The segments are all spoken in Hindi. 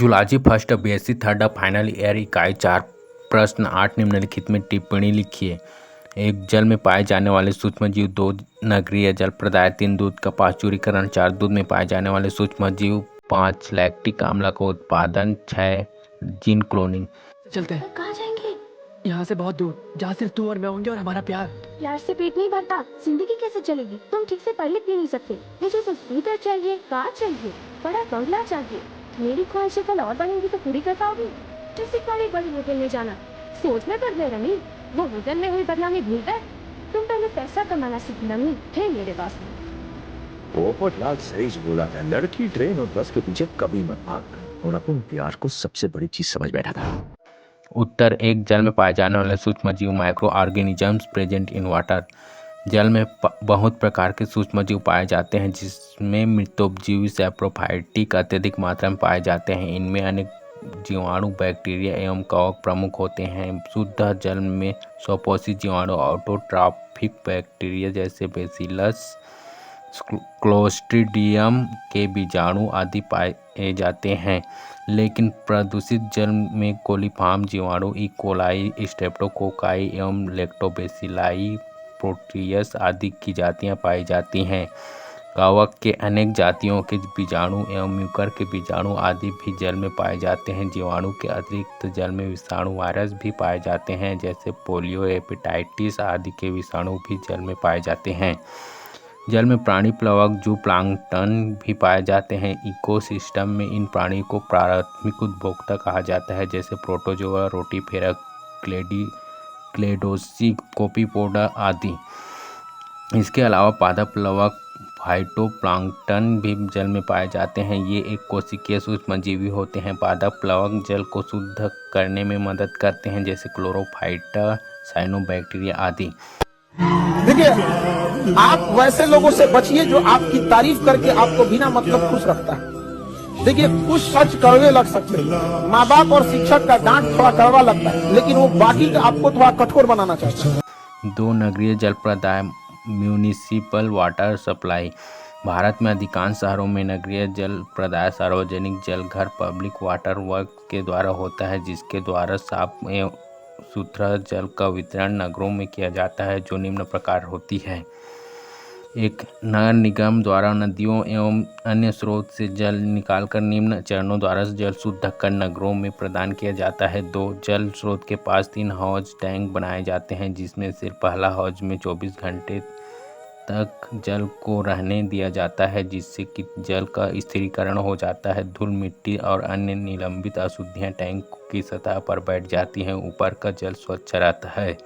Zoology first BSc third final year इकाई 4 प्रश्न 8 निम्नलिखित में टिप्पणी लिखिए। 1 जल में पाए जाने वाले सूक्ष्म जीव, 2 नगरीय जल पदार्थ, 3 दूध का पाश्चुरीकरण, 4 दूध में पाए जाने वाले सूक्ष्म जीव, 5 लैक्टिक अम्ल का उत्पादन, 6 जीन क्लोनिंग। चलते हैं। कहाँ जाएंगे? यहाँ से बहुत दूर, जहाँ सिर्फ तू और मैं होंगे और हमारा प्यार। प्यार से पेट नहीं भरता, जिंदगी कैसे चलेगी? तुम ठीक से पढ़ लिख भी नहीं सकते। मुझे तो स्कूटर चाहिए, कार चाहिए, बड़ा बंगला चाहिए। मेरी ख्वाहिशें कल और बढ़ेंगी तो पूरी कर पाओगी? किसी बड़ी बड़ी होटल में जाना सोच में बदले रमी, वो होटल में हुई बदनामी भूल गए। तुम पहले पैसा कमाना सीख नमी थे मेरे पास में। पोपट लाल सही बोला था, लड़की ट्रेन और बस के पीछे कभी मत भाग। और अपन प्यार को सबसे बड़ी चीज समझ बैठा था। उत्तर 1 जल में पाए जाने वाले सूक्ष्म जीव micro organisms present in water. जल में बहुत प्रकार के सूक्ष्म जीव पाए जाते हैं, जिसमें मृतोपजीवी सैप्रोफाइटिक अत्यधिक मात्रा में पाए जाते हैं। इनमें अनेक जीवाणु, बैक्टीरिया एवं कवक प्रमुख होते हैं। शुद्ध जल में स्वपोषी जीवाणु, ऑटोट्रॉफिक बैक्टीरिया जैसे बेसिलस, क्लोस्ट्रीडियम के बीजाणु आदि पाए जाते हैं, लेकिन प्रदूषित जल में कोलीफॉर्म जीवाणु, ई कोलाई, स्ट्रेप्टोकोकाई एवं लैक्टोबैसिलाई, प्रोटियस आदि की जातियां पाई जाती हैं। कवक के अनेक जातियों के बीजाणु एवं म्यूकर के बीजाणु आदि भी जल में पाए जाते हैं। जीवाणु के अतिरिक्त जल में विषाणु, वायरस भी पाए जाते हैं, जैसे पोलियो, हेपेटाइटिस आदि के विषाणु भी जल में पाए जाते हैं। जल में प्राणी प्लवक, जू प्लांक्टन भी पाए जाते हैं। इकोसिस्टम में इन प्राणियों को प्राथमिक उपभोक्ता कहा जाता है, जैसे प्रोटोजोआ, रोटीफेरा, क्लेडोसी, कोपीपोडा आदि। इसके अलावा पादप प्लवक, फाइटोप्लांक्टन भी जल में पाए जाते हैं। ये एक कोशिकीय सूक्ष्मजीवी होते हैं। पादप प्लवक जल को शुद्ध करने में मदद करते हैं, जैसे क्लोरोफाइटा, साइनोबैक्टीरिया आदि। देखिए, आप वैसे लोगों से बचिए जो आपकी तारीफ करके आपको बिना मतलब खुश रखता है। देखिए, कुछ सच कड़वे लग सकते हैं। माँ बाप और शिक्षक का डांट थोड़ा कड़वा लगता है, लेकिन वो बाकी का आपको थोड़ा कठोर बनाना चाहता है। 2 नगरीय जल प्रदाय म्यूनिसिपल वाटर सप्लाई। भारत में अधिकांश शहरों में नगरीय जल प्रदाय सार्वजनिक जल घर पब्लिक वाटर वर्क के द्वारा होता है, जिसके द्वारा साफ एवं सुथरा जल का वितरण नगरों में किया जाता है, जो निम्न प्रकार होती है। 1 नगर निगम द्वारा नदियों एवं अन्य स्रोत से जल निकालकर निम्न चरणों द्वारा जल शुद्ध कर नगरों में प्रदान किया जाता है। 2 जल स्रोत के पास 3 हौज टैंक बनाए जाते हैं, जिसमें से पहला हौज में 24 घंटे तक जल को रहने दिया जाता है, जिससे कि जल का स्थिरीकरण हो जाता है। धूल, मिट्टी और अन्य निलंबित अशुद्धियां टैंक की सतह पर बैठ जाती हैं। ऊपर का जल स्वच्छ रहता है।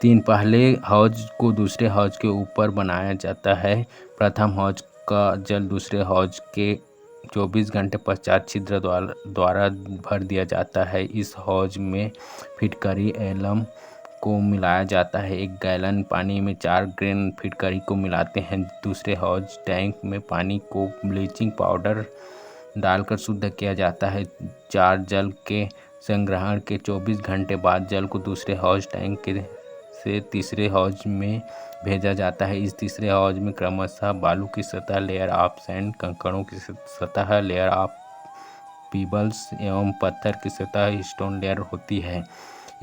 3 पहले हौज को दूसरे हौज के ऊपर बनाया जाता है। प्रथम हौज का जल दूसरे हौज के 24 घंटे पश्चात छिद्र द्वारा भर दिया जाता है। इस हौज में फिटकरी एलम को मिलाया जाता है। 1 गैलन पानी में 4 ग्रेन फिटकरी को मिलाते हैं। दूसरे हौज टैंक में पानी को ब्लीचिंग पाउडर डालकर शुद्ध किया जाता है। 4 जल के संग्रहण के 24 घंटे बाद जल को दूसरे हौज टैंक से तीसरे हौज में भेजा जाता है। इस तीसरे हौज में क्रमशः बालू की सतह, लेयर ऑफ सैंड, कंकड़ों की सतह, लेयर ऑफ पीबल्स एवं पत्थर की सतह, स्टोन लेयर होती है।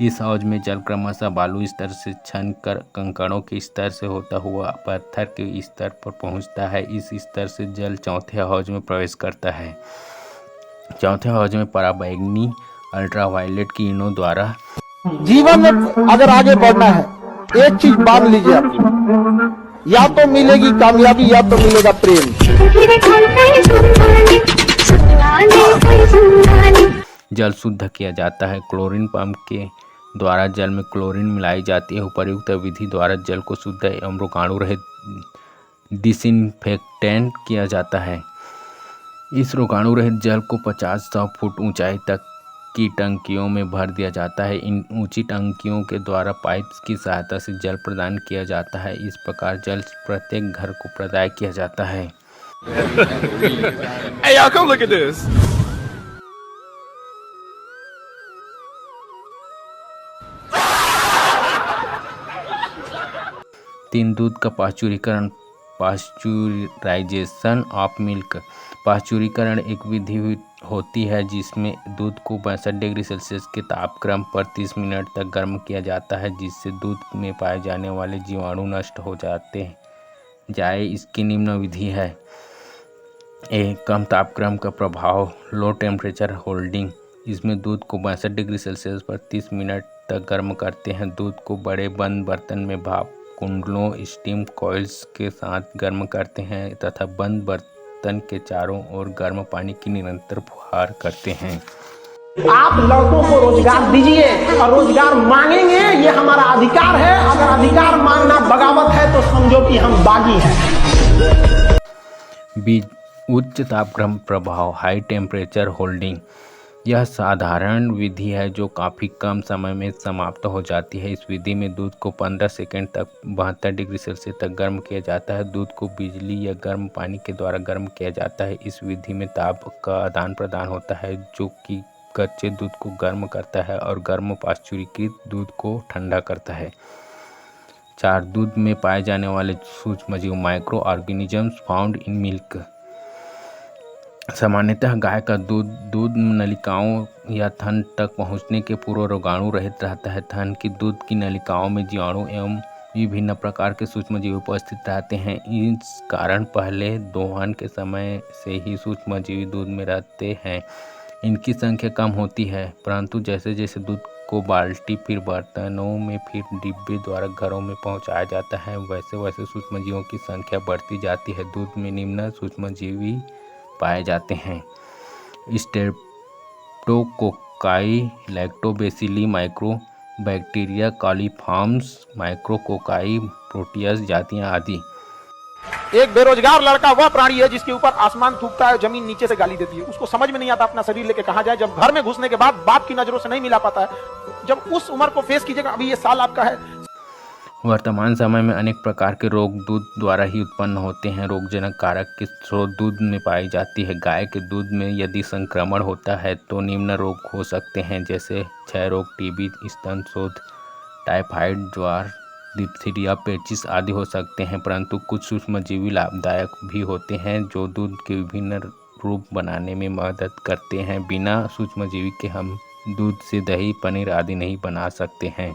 इस हौज में जल क्रमशः बालू स्तर से छन कर कंकड़ों के स्तर से होता हुआ पत्थर के स्तर पर पहुंचता है। इस स्तर से जल चौथे हौज में प्रवेश करता है। चौथे हौज में पराबैंगनी अल्ट्रावायलेट किरणों द्वारा जीवन में अगर आगे बढ़ना है, एक चीज मान लीजिए आप, या तो मिलेगी कामयाबी या तो मिलेगा प्रेम। जल शुद्ध किया जाता है। क्लोरीन पंप के द्वारा जल में क्लोरीन मिलाई जाती है। उपर्युक्त विधि द्वारा जल को शुद्ध एवं रोगाणु रहित डिसइंफेक्टेंट किया जाता है। इस रोगाणु रहित जल को 50-100 फुट ऊंचाई तक की टंकियों में भर दिया जाता है। इन ऊंची टंकियों के द्वारा पाइप्स की सहायता से जल प्रदान किया जाता है। इस प्रकार जल प्रत्येक घर को प्रदान किया जाता है। Hey, y'all, come look at this. 3 दूध का पाश्चुरीकरण, पाश्चुराइजेशन ऑफ मिल्क। पाश्चुरीकरण एक विधि होती है जिसमें दूध को 62 डिग्री सेल्सियस के तापक्रम पर 30 मिनट तक गर्म किया जाता है, जिससे दूध में पाए जाने वाले जीवाणु नष्ट हो जाए। इसकी निम्न विधि है। कम तापक्रम का प्रभाव, लो टेम्परेचर होल्डिंग। इसमें दूध को 62 डिग्री सेल्सियस पर 30 मिनट तक गर्म करते हैं। दूध को बड़े बंद बर्तन में भाप कुंडलों स्टीम कॉइल्स के साथ गर्म करते हैं तथा बंद बर्तन के चारों ओर गर्म पानी की निरंतर फुहार करते हैं। आप लड़कों को रोजगार दीजिए और रोजगार मांगेंगे, ये हमारा अधिकार है। अगर अधिकार मांगना बगावत है तो समझो कि हम बागी हैं। उच्च तापक्रम प्रभाव, हाई टेम्परेचर होल्डिंग। यह साधारण विधि है जो काफ़ी कम समय में समाप्त हो जाती है। इस विधि में दूध को 15 सेकंड तक 72 डिग्री सेल्सियस तक गर्म किया जाता है। दूध को बिजली या गर्म पानी के द्वारा गर्म किया जाता है। इस विधि में ताप का आदान प्रदान होता है जो कि कच्चे दूध को गर्म करता है और गर्म पाश्चुरीकृत दूध को ठंडा करता है। 4. दूध में पाए जाने वाले सूक्ष्मजीव, micro organisms found in milk. सामान्यतः गाय का दूध नलिकाओं या थन तक पहुंचने के पूर्व रोगाणु रहित रहता है। थन की दूध की नलिकाओं में जीवाणु एवं विभिन्न प्रकार के सूक्ष्मजीव उपस्थित रहते हैं। इस कारण पहले दोहन के समय से ही सूक्ष्मजीवी दूध में रहते हैं। इनकी संख्या कम होती है, परंतु जैसे जैसे दूध को बाल्टी, फिर बर्तनों में, फिर डिब्बे द्वारा घरों में पहुंचाया जाता है, वैसे वैसे सूक्ष्मजीवों की संख्या बढ़ती जाती है। दूध में निम्न सूक्ष्मजीवी पाए जाते हैं: स्ट्रेप्टोकोकाई, लैक्टोबैसिली, माइक्रोबैक्टीरिया, कॉलीफॉर्म्स, माइक्रोकोकाई, प्रोटियस जातियां आदि। एक बेरोजगार लड़का वह प्राणी है जिसके ऊपर आसमान थूकता है, जमीन नीचे से गाली देती है। उसको समझ में नहीं आता अपना शरीर लेके कहां जाए। जब घर में घुसने के बाद बाप की नजरों से नहीं मिला पाता है। जब उस उम्र को फेस कीजिएगा, अभी ये साल आपका है। वर्तमान समय में अनेक प्रकार के रोग दूध द्वारा ही उत्पन्न होते हैं। रोगजनक कारक के स्रोत दूध में पाई जाती है। गाय के दूध में यदि संक्रमण होता है तो निम्न रोग हो सकते हैं, जैसे क्षय रोग, टीबी, स्तन शोथ, टाइफाइड, ज्वर, डिप्थीरिया, पेचिस आदि हो सकते हैं। परंतु कुछ सूक्ष्मजीवी लाभदायक भी होते हैं जो दूध के विभिन्न रूप बनाने में मदद करते हैं। बिना सूक्ष्मजीवी के हम दूध से दही, पनीर आदि नहीं बना सकते हैं।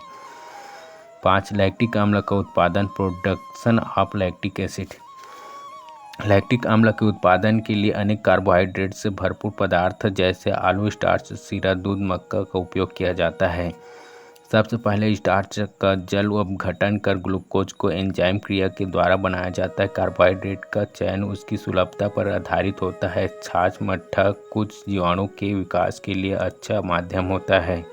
5. लैक्टिक अम्ल का उत्पादन, production of lactic acid. Lactic अम्ल के उत्पादन के लिए अनेक कार्बोहाइड्रेट से भरपूर पदार्थ जैसे आलू, स्टार्च, सीरा, दूध, मक्का का उपयोग किया जाता है। सबसे पहले स्टार्च का जल अपघटन कर ग्लूकोज को एंजाइम क्रिया के द्वारा बनाया जाता है। कार्बोहाइड्रेट का चयन उसकी सुलभता पर आधारित होता है। छाछ, मट्ठा कुछ जीवाणु के विकास के लिए अच्छा माध्यम होता है।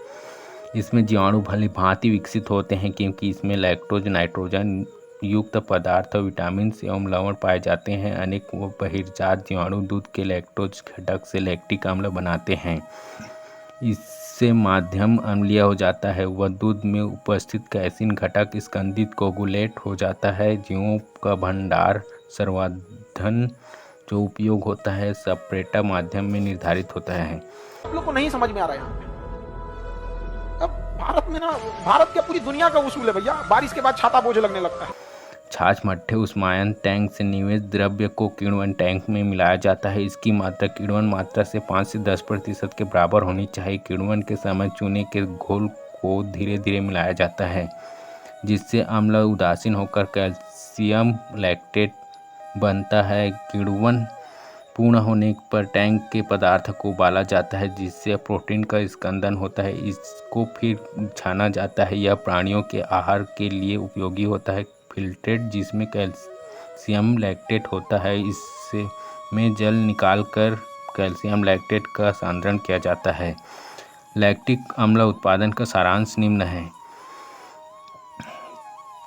इसमें जीवाणु भली भांति विकसित होते हैं क्योंकि इसमें लैक्टोज, नाइट्रोजन युक्त पदार्थ, विटामिन एवं लवण पाए जाते हैं। अनेक बहिर्जात जीवाणु दूध के लैक्टोज घटक से लैक्टिक अम्ल बनाते हैं। इससे माध्यम अम्लीय हो जाता है। वह दूध में उपस्थित कैसीन घटक स्कंदित कोगुलेट हो जाता है। जीवों का भंडार संवर्धन जो उपयोग होता है सप्रेटा माध्यम में निर्धारित होता है। आप लोग को नहीं समझ में आ रहा है। अब भारत में ना, भारत क्या पूरी दुनिया का उसूल है भैया, बारिश के बाद छाता बोझ लगने लगता है। छाछ, मट्ठे, उष्मायन टैंक से निवेश द्रव्य को किण्वन टैंक में मिलाया जाता है। इसकी मात्रा किण्वन मात्रा से 5 से 10% के बराबर होनी चाहिए। किण्वन के समय चूने के घोल को धीरे धीरे मिलाया जाता है, जिससे अम्ल उदासीन होकर कैल्शियम लैक्टेट बनता है। किण्वन पूर्ण होने पर टैंक के पदार्थ को उबाला जाता है, जिससे प्रोटीन का स्कंदन होता है। इसको फिर छाना जाता है। यह प्राणियों के आहार के लिए उपयोगी होता है। फिल्ट्रेट, जिसमें कैल्शियम लैक्टेट होता है, इससे में जल निकालकर कैल्शियम लैक्टेट का सांद्रण किया जाता है। लैक्टिक अम्ल उत्पादन का सारांश निम्न है।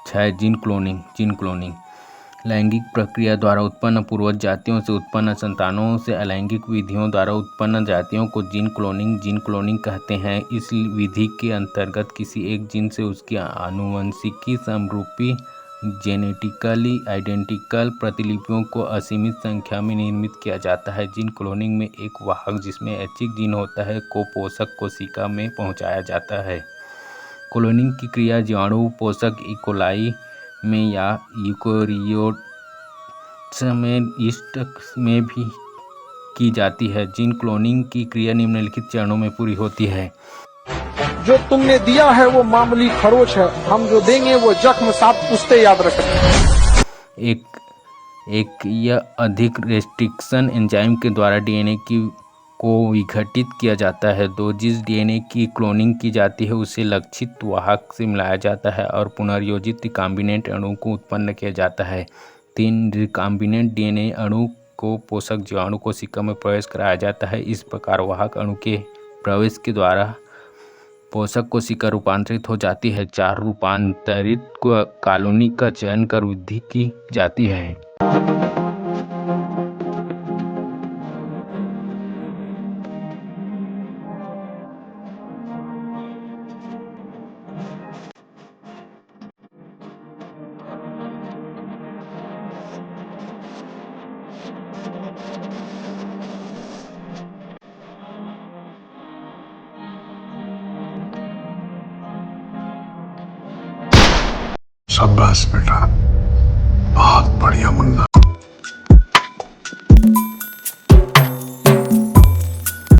6. Gene cloning. लैंगिक प्रक्रिया द्वारा उत्पन्न पूर्वज जातियों से उत्पन्न संतानों से अलैंगिक विधियों द्वारा उत्पन्न जातियों को जीन क्लोनिंग कहते हैं। इस विधि के अंतर्गत किसी एक जीन से उसकी आनुवंशिकी समरूपी जेनेटिकली आइडेंटिकल प्रतिलिपियों को असीमित संख्या में निर्मित किया जाता है। जीन क्लोनिंग में एक वाहक जिसमें ऐच्छिक जीन होता है को पोषक कोशिका में पहुंचाया जाता है। क्लोनिंग की क्रिया जीवाणु पोषक इकोलाई में या यूकेरियोट्स में, ईस्ट में भी की जाती है। जीन क्लोनिंग की क्रिया निम्नलिखित चरणों में पूरी होती है। जो तुमने दिया है वो मामूली खरोच है, हम जो देंगे वो जख्म साफ पुश्ते याद रखें। एक यह अधिक रेस्ट्रिक्शन एंजाइम के द्वारा डीएनए को विघटित किया जाता है। दो, जिस डीएनए की क्लोनिंग की जाती है उसे लक्षित वाहक से मिलाया जाता है और पुनर्योजित रिकॉम्बिनेंट अणु को उत्पन्न किया जाता है। 3, रिकॉम्बिनेंट डीएनए अणु को पोषक जीवाणु कोशिका में प्रवेश कराया जाता है। इस प्रकार वाहक अणु के प्रवेश के द्वारा पोषक कोशिका रूपांतरित हो जाती है। 4, रूपांतरित कॉलोनी का चयन कर वृद्धि की जाती है। शाबाश बेटा, बहुत बढ़िया मुन्ना।